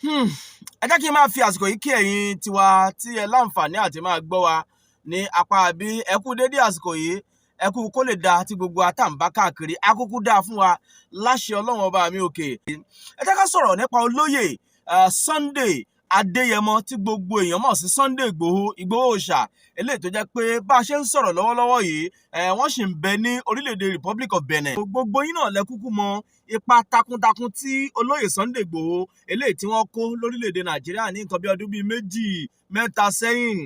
ẹ jẹ́ kí n máa fi àsìkò yìí kí ẹ̀yin tiwa tí ẹ láǹfààní àti máa gbọ́ wa ní apá bí ẹ kú dédé àsìkò yìí ẹ kú kó lè da tí gbogbo àtàǹbá káàkiri akúkú dáa fún wa láṣẹ Ọlọ́run ọba mi òkè. ẹ jẹ́ ká sọ̀rọ̀ nípa olóyè Sunday Adéyẹmọ tí gbogbo èèyàn mọ̀ sí Sunday Igboho Òòṣà eléyìí tó jẹ́ pé bá a ṣe ń sọ̀rọ̀ lọ́wọ́lọ́wọ́ yìí wọ́n sì ń bẹ ní orílẹ̀-èdè Republic of Benin. Gbogbo yín náà lẹ́kúkú mọ ipa takuntakun tí olóyè Sunday Igboho eléyìí tí wọ́n kó lórílẹ̀-èdè Nàìjíríà ní nǹkan bí ọdún bíi 2-3 sẹ́yìn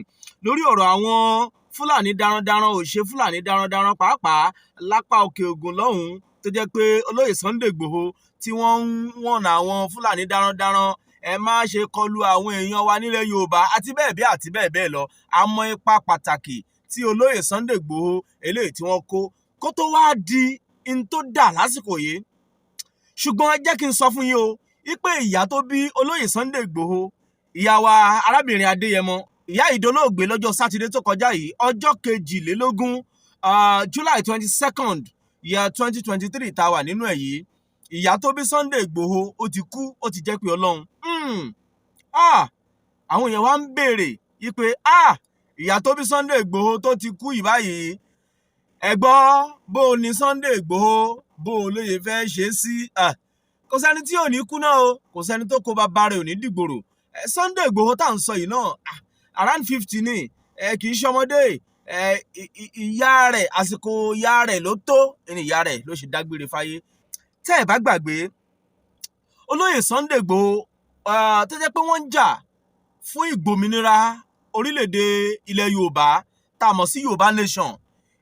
lórí ọ̀rọ̀ àwọn Fúlàní darandaran òṣè Fúlàní darandaran pàápàá lápá òkè Ògùn lọ́hùn-ún tó jẹ́ pé olóyè Sunday Igboho tí wọ́n ń wọ̀nà àwọn Fúlàní darandaran ẹ má ṣe kọlu àwọn èèyàn wa nílẹ̀ Yorùbá àti bẹ́ẹ̀ bẹ́ẹ̀ lọ. Àmọ́ ipa pàtàkì tí olóyè Sunday Igboho eléyìí tí wọ́n kó tó wá di in tó dà lásìkò yìí. Ṣùgbọ́n ẹ jẹ́ kí n sọ fún yín o wípé ìyá tó bí olóyè Sunday Igboho ìyá wa arábìnrin Adéyẹmọ ìyá ìdólóògbé lọ́jọ́ Sátidé tó kọjá yìí ọjọ́ 22 July 22nd year 2023 tá a wà nínú ẹ̀ yìí. Ìyá tó bí Sunday Igboho ó ti kú ó ti jẹ́ pé Ọlọ́run àwọn èèyàn wá ń béèrè wípé ìyá tó bí Sunday Igboho tó ti kú yìí báyìí ẹ gbọ́ bó o ní Sunday Igboho bó o lóye fẹ́ ṣe sí kò sẹ́ni tí ò ní kú náà o kò sẹ́ni tó kó bàbá rẹ̀ ò ní dìgbòrò. Sunday Igboho tá à ń sọ yìí náà around 50 ni kì í ṣọmọdé ìyá rẹ̀ àsìkò ìyá rẹ̀ ló tó ní ìyá rẹ̀ ló ṣe dágbére fáyé. Tẹ́ ẹ̀ bá gbàgbé olóyè Sunday Igboho tó jẹ́ pé wọ́n ń jà fún ìgbòmìnira orílẹ̀-èdè ilẹ̀ Yorùbá tá a mọ̀ sí Yorùbá nation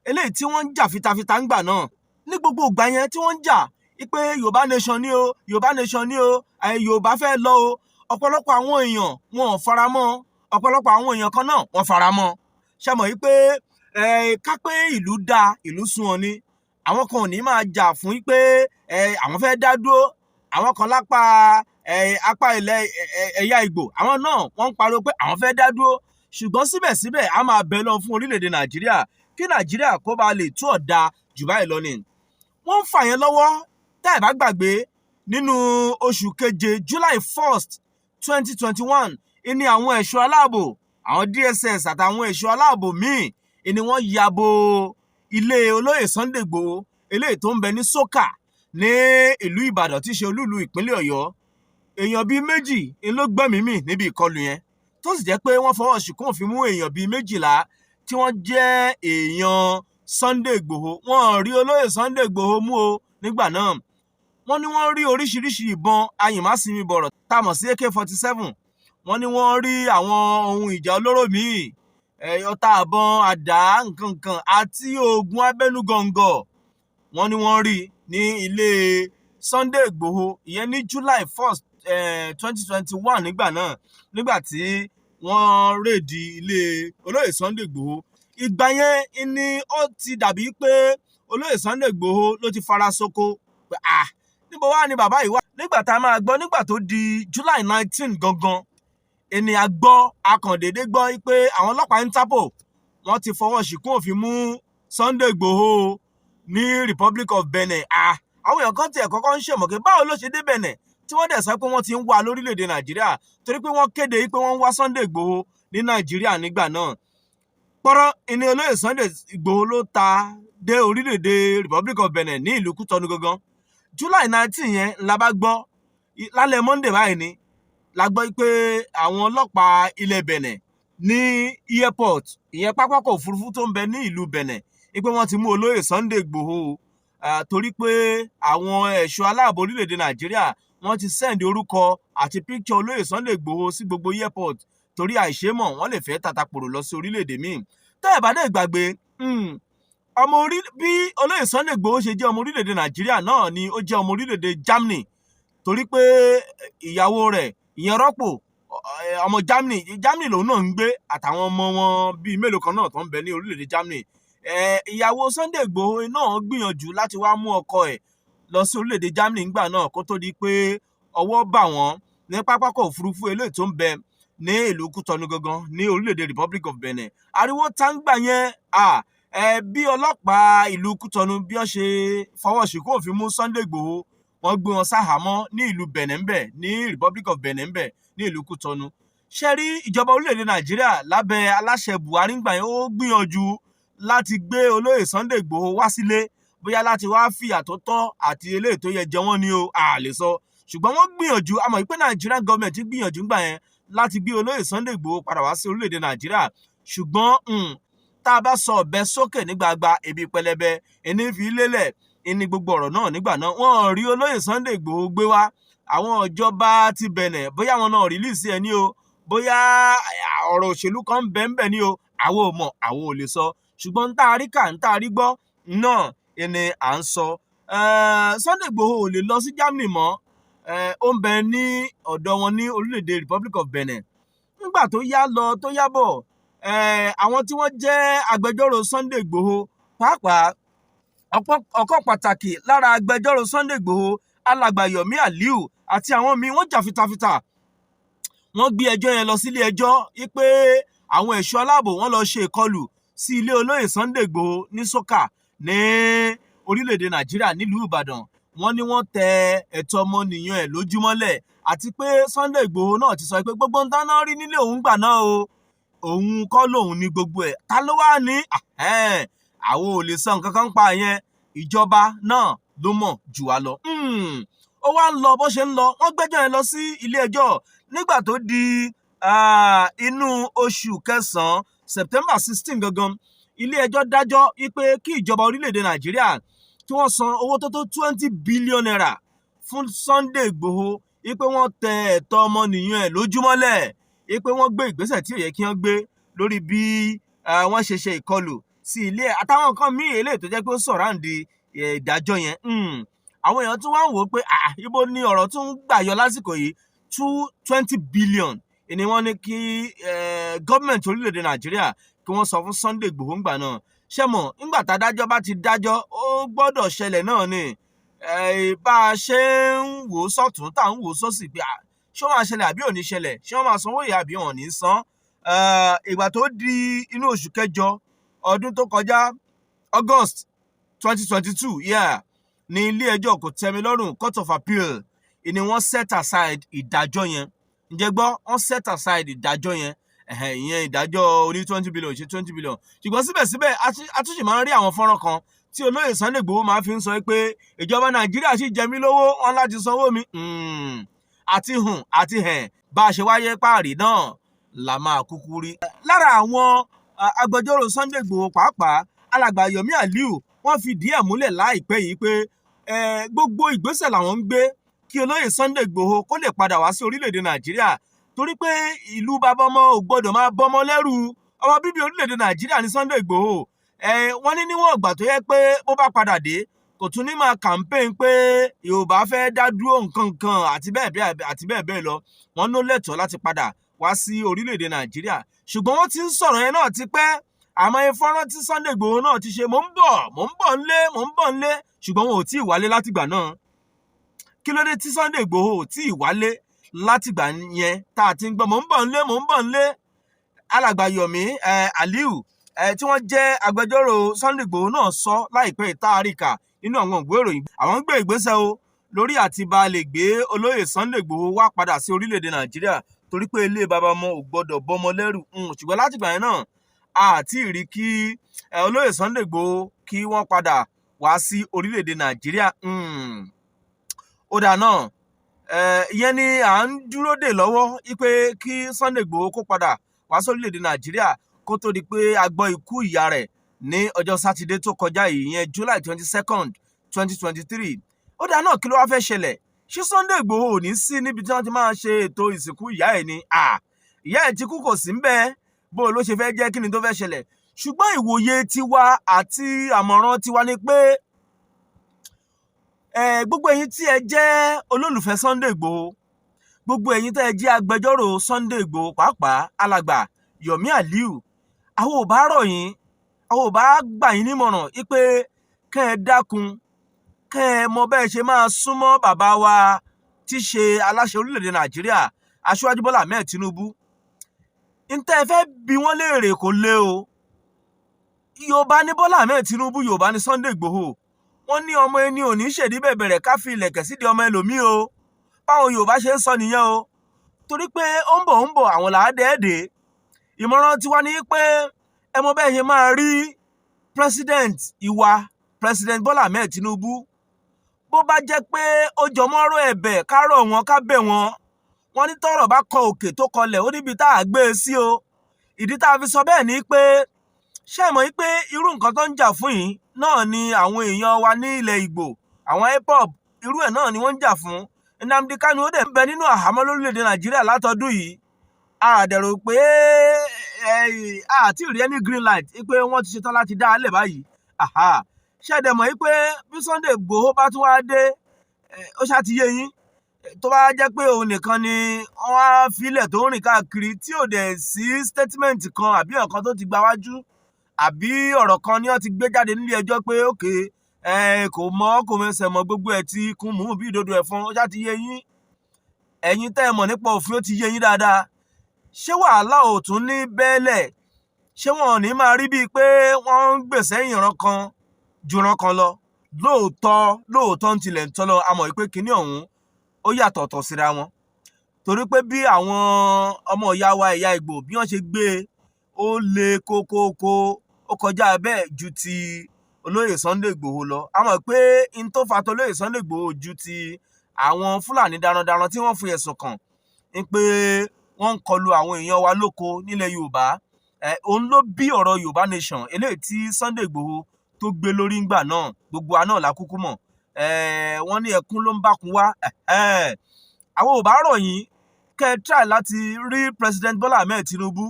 eléyìí tí wọ́n ń jà fitafita ń gbà náà ní gbogbo ìgbà yẹn tí wọ́n ń jà wípé Yorùbá nation ni o Yorùbá nation ni o Yorùbá fẹ́ lọ o ọ̀pọ̀lọpọ̀ àwọn èèyàn wọn ò faramọ́ ọ̀pọ̀lọpọ̀ àwọn èèyàn kan náà wọ́n faramọ́. Ṣé mọ̀ wípé ká pé ìlú dá ìlú sún ọ ní àwọn kan ò ní máa jà fún wípé àwọn fẹ́ dá dúró àwọn kan lápá apá ilẹ̀ ẹ̀yà Ìgbò àwọn náà wọ́n ń pariwo pé àwọn fẹ́ dá dúró ṣùgbọ́n síbẹ̀síbẹ̀ a máa bẹ lọ fún orílẹ̀-èdè Nàìjíríà kí Nàìjíríà kó bá lè tú ọ̀dà jù báyìí lọ ni. Wọ́n ń fà yẹn lọ́wọ́ tá ẹ̀ bá gbàgbé nínú oṣù keje July 1st 2021 ní àwọn ẹ̀ṣọ́ aláàbò àwọn DSS àtàwọn ẹ̀ṣọ́ aláàbò míì ni wọ́n yabo ilé olóyè Sunday Igboho eléyìí tó ń bẹ ní Sókà ní ìlú Ìbàdàn tí í ṣe olúìlú ìpínlẹ̀ Ọ̀yọ́. Èèyàn bíi 2 ló gbẹ̀mí mì níbi ìkọlù yẹn tó sì jẹ́ pé wọ́n fọwọ́ ṣìkún òfin mú èèyàn bíi 12 tí wọ́n jẹ́ èèyàn Sunday Igboho. Wọ́n rí olóyè Sunday Igboho mú o nígbà náà. Wọ́n ní wọ́n rí oríṣiríṣi ìbọn ayìnmásinmi bọ̀rọ̀ tá a mọ̀ sí AK-47. Wọ́n ní wọ́n rí àwọn ohun ìjà olóró míì ọta àbọn àdá nǹkan àti oògùn abẹ́nugọ̀ngọ̀. Wọ́n ní wọ́n rí ní ilé Sunday Igboho ìyẹn ní July 1st 2021 nígbà náà nígbà tí wọ́n rèdí ilé olóyè Sunday Igboho. Ìgbà yẹn ni ó ti dàbí pé olóyè Sunday Igboho ló ti fara sóko pé níbo wá ni bàbá yìí wà. Nígbà tá a máa gbọ́ nígbà tó di July 19 gangan ènìyàn akàndédé gbọ́ pé àwọn ọlọ́pàá Interpol wọ́n ti fọwọ́ ṣìkún òfin mú Sunday Igboho ní Republic of Benin. Àwọn èèyàn kan tiẹ̀ kọ́kọ́ ń ṣèmọ̀kẹ́ báwo ló ṣe dé Benin tí wọ́n dẹ̀ sọ pé wọ́n ti ń wá lórílẹ̀‐èdè Nàìjíríà torí pé wọ́n kéde pé wọ́n ń wá Sunday Igboho ní Nàìjíríà nígbà náà. Pọ́rọ́ ìní olóyè Sunday Igboho ló ta dé orílẹ̀‐èdè Republic of Benin ní ìlú Kútọ́nù gangan. July 19 yẹn la bá gbọ́ lálẹ́ Monday báyìí ni la gbọ́ pé àwọn ọlọ́pàá ilẹ̀ Benin ní airport ìyẹn pápákọ̀ òfurufú tó ń bẹ ní ìlú Benin pé wọ́n ti mú olóyè Sunday Igboho torí pé àwọn ẹ̀ṣọ́ aláàbò orílẹ̀-èdè Nàìjíríà wọ́n ti send orúkọ àti picture olóyè Sunday Igboho sí gbogbo airport torí àìṣémọ̀ wọ́n lè fẹ́ tàtàpòrò lọ sí orílẹ̀-èdè míì. Tẹ́ ẹ̀ bá dẹ̀ gbàgbé bí olóyè Sunday Igboho ṣe jẹ́ ọmọ orílẹ̀-èdè Nàìjíríà náà ni ó jẹ́ ọmọ orílẹ̀-èdè Germany torí pé ìyàwó rẹ̀ ìyẹn rọ́pò ọmọ Germany lòun náà ń gbé àtàwọn ọmọ wọn bíi mélòó kan náà tó ń bẹ ní orílẹ̀-èdè Germany. Ìyàwó Sunday Igboho náà gbìyànjú láti wá mú ọkọ ẹ̀ lọ sí orílẹ̀-èdè Germany ńgbà náà kó tó di pé ọwọ́ bà wọ́n ní pápákọ̀ òfurufú eléyìí tó ń bẹ ní ìlú Kútọ́nù gangan ní orílẹ̀-èdè Republic of Benin. Ariwo táǹgbà yẹn bí ọlọ́pàá ìlú Kútọ́nù bí wọ́n ṣe fọwọ́ ṣìkún òfin mú Sunday Igboho wọ́n gbé wọn sáhàámọ́ ní ìlú Benin ní Republic of Benin ní ìlú Kútọ́nù. Ṣé rí ìjọba orílẹ̀-èdè Nàìjíríà lábẹ́ aláṣẹ Buhari ńgbà yẹn ó gbìyànjú láti gbé olóyè Sunday Igboho wá sílé, bóyá láti wá fìyà tó tọ́ àti eléyìí tó yẹ jẹ wọ́n ni o, a lè sọ. Ṣùgbọ́n wọ́n gbìyànjú, a mọ̀ pé Nigerian government gbìyànjú ńgbà yẹn láti gbé olóyè Sunday Igboho padà wá sí orílẹ̀-èdè Nàìjíríà. Ṣùgbọ́n tá a bá sọ ọ̀bẹ sókè ní gbagba ebi pẹlẹbẹ ẹni fi lélẹ̀ ẹni gbogbo ọ̀rọ̀ náà nígbà náà wọ́n rí olóyè Sunday Igboho gbé wá. Àwọn ìjọba ti Benin bóyá wọn náà rìlíìsì ẹ ní o, bóyá ọ̀rọ̀ òṣèlú kan bẹ́ẹ̀ ní o, àwọn ò mọ̀, àwọn ò lè sọ. Ṣùgbọ́n ń tá a rí kà ń tá a rí gbọ́ náà ẹni à ń sọ. Sunday Igboho ò lè lọ sí Germany mọ́, ó ń bẹ ní ọ̀dọ̀ wọn ní orílẹ̀-èdè Republic of Benin. Nígbà tó yá lọ tó yá bọ̀, àwọn tí wọ́n jẹ́ agbẹjọ́rò Sunday Igboho, pàápàá ọ̀kan pàtàkì lára agbẹjọ́rò Sunday Igboho, alàgbà Yomi Aliu àti àwọn míì wọ́n jà fitafita. Wọ́n gbé ẹjọ́ yẹn lọ sílé ẹjọ́ wípé àwọn ẹ̀ṣọ́ aláàbò wọ́n lọ ṣe ìkọlù sí ilé olóyè Sunday Igboho ní Sókà ní orílẹ̀-èdè Nàìjíríà nílùú Ìbàdàn. Wọ́n ní wọ́n tẹ ẹ̀tọ́ ọmọnìyàn ẹ̀ lójúmọ́lẹ̀ àti pé Sunday Igboho náà ti sọ pé gbogbo ń dáná rí nílé òun gbà náà o, òun kọ́ lòun ní gbogbo ẹ̀. Ta ló wá ní? Àwọn ò lè sọ nǹkan kan pa yẹn, ìjọba náà ló mọ̀ jù wá lọ. Ó wá ń lọ bó ṣe ń lọ, wọ́n gbẹ́jọ́ yẹn lọ sí ilé ẹjọ́. Nígbà tó di inú oṣù kẹsàn-án September 16 gangan, ilé ẹjọ́ dájọ́ wípé kí ìjọba orílẹ̀-èdè Nàìjíríà tí wọ́n san owó tó tó 20 billion naira fún Sunday Igboho, wípé wọ́n tẹ ẹ̀tọ́ ọmọnìyàn ẹ̀ lójúmọ́lẹ̀, wípé wọ́n gbé ìgbésẹ̀ tí ò yẹ kí wọ́n gbé lórí bí wọ́n ṣe ìkọlù sí ilé àtàwọn nǹkan míì eléyìí tó jẹ́ pé ó sọ̀ráǹdì ìdájọ́ yẹn. Àwọn èèyàn tún wá ń wò ó pé ibo ni ọ̀rọ̀ tún gbà yọ lásìkò yìí. 20 billion ni wọ́n ní kí gọ́ọ̀mẹ̀ntì orílẹ̀-èdè Nàìjíríà kí wọ́n sọ fún Sunday Igboho ńgbà náà. Ṣé mọ̀ nígbà tá adájọ́ bá ti dájọ́ ó gbọ́dọ̀ ṣẹlẹ̀ náà ni. Bá a ṣe ń wò ó sọ́tún tá à ń wò ó sósì pé ṣé ó máa ṣẹlẹ̀ àbí ò ní ṣẹlẹ̀, ṣé wọ́n máa sanwó ìyá àbí wọn ò ní san. Ìgbà tó di inú oṣù kẹjọ ọdún tó kọjá August 2022 ní ilé ẹjọ́ Kòtẹ́milọ́rùn Court of Appeal ni wọ́n set aside ìdájọ́ yẹn. Ǹjẹ́ gbọ́, wọ́n set aside ìdájọ́ yẹn, ìyẹn ìdájọ́ oní 20 billion ṣe 20 billion. Ṣùgbọ́n síbẹ̀síbẹ̀ àtúnṣe máa ń rí àwọn fọ́nrán kan tí olóyè Sunday Igboho máa fi ń sọ pé ìjọba Nàìjíríà sì jẹ mí lówó, wọn láti sanwó mi. Àti hùn àti bá a ṣe wáyé páàrí náà là máa kúkú rí. Lára àwọn agbẹjọ́rò Sunday Igboho pàápàá alàgbà Yomi Aliu wọ́n fi díẹ̀ múlẹ̀ láìpẹ́ yìí pé gbogbo ìgbésẹ̀ làwọn ń gbé kí olóyè Sunday Igboho kó lè padà wá sí orílẹ̀-èdè Nàìjíríà, torí pé ìlú bàbá ọmọ ò gbọ́dọ̀ máa bọ́mọ lẹ́rù. Ọmọ bíbí orílẹ̀-èdè Nàìjíríà ní Sunday Igboho. Wọ́n ní níwọ̀n ìgbà tó yẹ pé bó bá padà dé kò tún ní máa campaign pé Yorùbá fẹ́ dá dúró nǹkan kan àti bẹ́ẹ̀ bẹ́ẹ̀ lọ. Wọ́n ló lẹ́tọ̀ọ́ láti padà wá sí orílẹ̀-èdè Nàìjíríà. Ṣùgbọ́n wọ́n ti ń sọ̀rọ̀ yẹn náà ti pẹ́. Àmọ́ fọ́nrán tí Sunday Igboho náà ti ṣe mò ń bọ̀ ńlé ṣùgbọ́n wọn ò tí ì wálé látìgbà náà. Kí ló dé tí Sunday Igboho ò tí ì wálé látìgbà yẹn tá a ti ń gbọ́ mò ń bọ̀ ńlé. Alàgbà Yomi Aliu tí wọ́n jẹ́ agbẹjọ́rò Sunday Igboho náà sọ láìpẹ́ ìtaàríkà nínú àwọn ìwé ìròyìn. Àwọn ń gbé ìgbésẹ̀ o lórí àti bá lè gbé olóyè Sunday Igboho wá padà sí orílẹ̀-èdè Nàìjíríà, torí pé ilé bàbá ọmọ ò gbọ́dọ̀ bọ́mọ lẹ́rù. Ṣùgbọ́n látìgbà yẹn náà àti rí kí olóyè Sunday Igboho kí wọ́n padà wá sí orílẹ̀-èdè Nàìjíríà. Ó dà náà ìyẹn ni à ń dúró dè lọ́wọ́ wípé kí Sunday Igboho kó padà wá sí orílẹ̀-èdè Nàìjíríà kó tó di pé a gbọ́ ikú ìyá rẹ̀ ní ọjọ́ Sátidé tó kọjá yìí, ìyẹn July 22nd 2023. Ó dà náà kí ló wá fẹ́ ṣẹlẹ̀? Ṣé Sunday Igboho ò ní sí níbi tí wọ́n ti máa ṣe ètò ìsìnkú ìyá ẹ̀ ni? Ìyá ẹ̀ ti kú kò sí ń bẹ́ẹ̀, bó ló ṣe fẹ́ jẹ́ kí ni tó fẹ́ ṣẹlẹ̀? Ṣùgbọ́n ìwòye tiwa àti àmọ̀ràn tiwa ni pé gbogbo ẹ̀yin tí ẹ jẹ́ olólùfẹ́ Sunday Igboho, gbogbo ẹ̀yin tí ẹ jẹ́ agbẹjọ́rò Sunday Igboho pàápàá alàgbà Yomi Aliu, àwọn ò bá rọ̀ yín, àwọn ò bá gbà yín nímọ̀ràn wípé kẹ́ ẹ dákun, kẹ́ ẹ mọ bẹ́ẹ̀ ṣe máa súnmọ́ bàbá wa tí ṣe aláṣẹ orílẹ̀-èdè Nàìjíríà Aṣíwájú Bọ́lá Ahmed Tinubu. Ntẹ́ ẹ fẹ́ bi wọ́n léèrè kò lé o. Yorùbá ní Bọ́lá Ahmed Tinubu, Yorùbá ní Sunday Igboho. wọ́n ní ọmọ ẹni ò ní ṣèdí bẹ̀bẹ̀rẹ̀ ká fi ilẹ̀kẹ̀ sídìí ọmọ ẹlòmíì o, báwọn Yorùbá ṣe ń sọ nìyẹn o, torí pé ó ń bọ̀ àwọn làádẹ́ẹ̀dẹ́. Ìmọ̀ràn tiwa ni pé ẹ mọ bẹ́ẹ̀ ṣe máa rí president Bọ́lá Ahmed Tinubu. Bó bá jẹ́ pé ó jọmọ́rọ̀ ẹ̀bẹ̀ ká rọ̀ wọ́n ká bẹ̀ wọ́n ní tọ́rọ̀ bá kọ òkè tó kọlẹ̀ ó níbi tá a gbé e sí o. Ìdí tá a fi sọ bẹ́ẹ̀ ni pé ṣé ẹ mọ̀ pé irú nǹkan tó ń jà fún yìí náà ni àwọn èèyàn wa ní ilẹ̀ Ìgbò, àwọn hip-hop, irú ẹ̀ náà ni wọ́n ń jà fún. Nnamdi Kanu ó dẹ̀ ń bẹ nínú àhámọ́ lórílẹ̀‐èdè Nàìjíríà látọdún yìí. A dẹ̀rò pé àti rí ẹni green light pé wọ́n ti ṣetán láti dá a lẹ̀ báyìí. Ṣé ẹ dẹ̀ mọ̀ pé bí Sunday Igboho bá tún wá dé, ó ṣáà ti yé yín, tó bá jẹ́ pé òun nìkan ni wọ́n á filẹ̀ tó ń rìn káàkiri tí ò dẹ̀ sí statement kan àbí ọ̀kan tó ti gba wájú àbí ọ̀rọ̀ kan ni wọ́n ti gbé jáde nílé ẹjọ́ pé òkè kò mẹsẹ̀ mọ́, gbogbo ẹ̀ ti kún mú bí ìdodo ẹ̀fọn, ó ṣáà ti yé yín. Ẹ̀yin tẹ́ ẹ mọ̀ nípa òfin ó ti yé yín dáadáa. Ṣé wàhálà ò tún ní bẹ́ẹ̀lẹ̀? Ṣé wọn ò ní máa rí bíi pé wọ́n ń gbèsè ìran kan jùran kan lọ? Lóòótọ́ ń tilẹ̀ ń tọ́ lọ, a mọ̀ pé kinní ọ̀hún ó yàtọ̀ ọ̀tọ̀ síra wọn. Torí pé bí àwọn ọmọ ìyá wa ẹ̀yà Ìgbò bí wọ́n ṣe gbé ó le kókókó, ó kọjá bẹ́ẹ̀ ju ti Olóyè Sunday Igboho lọ. A mọ̀ pé in tó fa tolóyè Sunday Igboho ju ti àwọn Fúlàní darandaran tí wọ́n fi ẹ̀sùn kàn ń pé wọ́n ń kọlu àwọn èèyàn wa lóko nílẹ̀ Yorùbá. Òun ló bí ọ̀rọ̀ Yorùbá nation eléyìí tí Sunday Igboho tó gbé lórí ńgbà náà, gbogbo wa náà la kúkú mọ̀. Wọ́n ní ẹkún ló ń bákun wá. Àwọn ò bá rọ̀ yín kẹ́ ẹ try láti rí President Bọ́lá Ahmed Tinubu.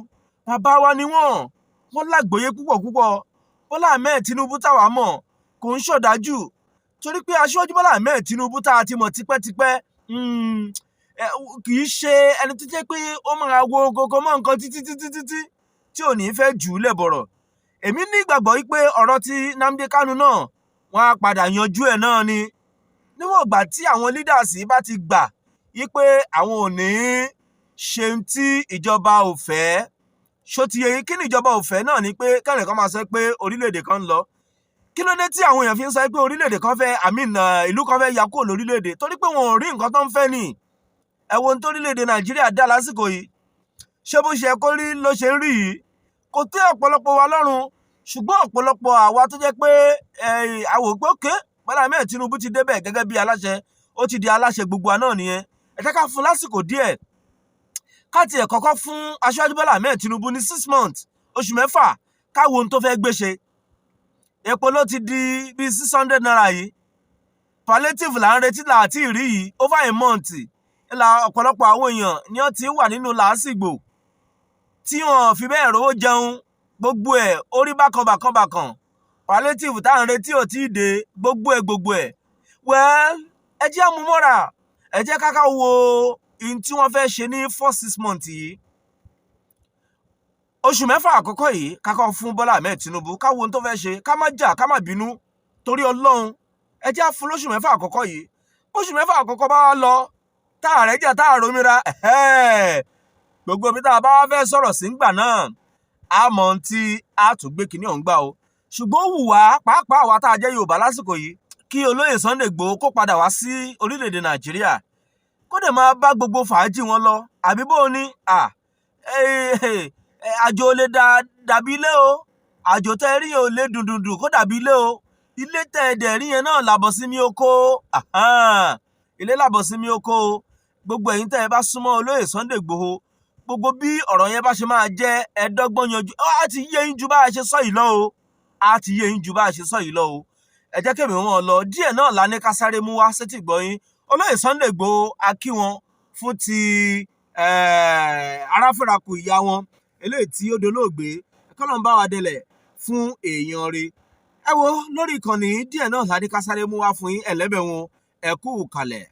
Bàbá wa ni wọ́n lágbòye púpọ̀. Bọ́lá Ahmed Tinubu táwa mọ̀ kò ń ṣọ̀dájú, torí pé aṣíwájú Bọ́lá Ahmed Tinubu tá a ti mọ̀ tipẹ́tipẹ́ kì í ṣe ẹni tó jẹ́ pé ó máa wo gogo mọ́ nǹkan títí tí ò ní fẹ́ jù ú lẹ̀ bọ̀rọ̀. Èmi ní ìgbàgbọ́ pé ọ̀rọ̀ ti Nnamdi Kanu náà wọ́n á padà yanjú ẹ̀ náà ni. Níwọ̀n ìgbà tí àwọn leaders bá ti gbà pé àwọn ò ní ṣe tí ìjọba ò fẹ́. Ṣó ti yẹ yín, kí ni ìjọba ò fẹ́ náà ni pé kẹ́nìkan máa sọ pé orílẹ̀-èdè kan ń lọ. Kí ló dé tí àwọn èèyàn fi ń sọ pé orílẹ̀-èdè kan fẹ́ ìlú kan fẹ́ ya kúrò lórílẹ̀-èdè? Torí pé wọn ò rí nǹkan tó ń fẹ́ ni. Ẹ wo ohun tó orílẹ̀-èdè Nàìjíríà dá lásìkò yìí. Ṣé bó ṣe kó rí ló ṣe ń rí yìí? Kò tẹ́ ọ̀pọ̀lọpọ̀ wa lọ́rùn, ṣùgbọ́n ọ̀pọ̀lọpọ̀ àwa tó jẹ́ pé àwò pé òkè Bọ́lá Ahmed Tinubu ti débẹ̀ gẹ́gẹ́ bí aláṣẹ, ó ti di aláṣẹ gbogbo wa náà nìyẹn. Ẹ jẹ́ ká fún lásìkò díẹ̀, ká tiẹ̀ kọ́kọ́ fún aṣáájú Bọ́lá Ahmed Tinubu ní 6 months, oṣù 6, ká wo ohun tó fẹ́ gbé ṣe. Epo ló ti di bíi 600 naira yìí. Palliative là ń retí láti rí yìí over a month. Ọ̀pọ̀lọpọ̀ àwọn èèyàn ni wọ́n ti wà nínú làásìgbò tí wọ́n fi bẹ́ẹ̀ rówó jẹun, gbogbo ẹ̀ orí bákan. Palliative tá à ń retí ò tí ì dé, gbogbo ẹ̀. Well, ẹ jẹ́ mú mọ́ra, ẹ jẹ́ ká wo ohun tí wọ́n fẹ́ ṣe ní 6 months yìí. Oṣù 6 àkọ́kọ́ yìí ká kọ́ fún Bọ́lá Ahmed Tinubu, ká wo ohun tó fẹ́ ṣe, ká má jà, ká má bínú, torí Ọlọ́run. Ẹ jẹ́ fún lóṣù 6 àkọ́kọ́ yìí. Oṣù 6 àkọ́kọ́ bá wá lọ, tá a rẹ̀ jà, tá a romira, gbogbo ibi tá a bá wá fẹ́ sọ̀rọ̀ sí ńgbà náà, a mọ̀ ohun tí a tún gbé kinní ọ̀hún gbà o. Ṣùgbọ́n ó wù wá, pàápàá àwa tá a jẹ́ Yorùbá lásìkò yìí, kí Olóyè Sunday Igboho kó padà wá sí orílẹ̀-èdè Nàìjíríà, kó dẹ̀ máa bá gbogbo fàájì wọn lọ. Àbí bó ní àjò ò lè dàbí ilé o, àjò tẹ́ rí yẹn ò lè dùndùndùn kó dàbí ilé o. Ilé tẹ́ ẹ dẹ̀ rí yẹn náà làbọ̀ sí mi oko. Ilé làbọ̀ sí mi oko. Gbogbo ẹ̀yin tẹ́ ẹ bá súnmọ́ Olóyè Sunday Igboho, gbogbo bí ọ̀rọ̀ yẹn bá ṣe máa jẹ́ ẹ̀ẹ́dọ́gbọ́n yanjú. Á ti yé yín ju bá a ṣe sọ yìí lọ o. Ẹ jẹ́ kèmí wọn lọ díẹ̀ náà la ní ká sáré mú wá sétí gbọ́ yín. Olóyè Sunday Igboho a kí wọn fún ti aráfẹ́rakù ìyá wọn eléyìí tí ó dolóògbé, kọ́lọ́n bá wa délẹ̀ fún èèyàn rẹ̀. Ẹ wo lórí ìkànnì díẹ̀ náà la ní ká sáré mú wá fún yín, ẹ̀lẹ́bẹ̀ wọn ẹ kú kalẹ̀.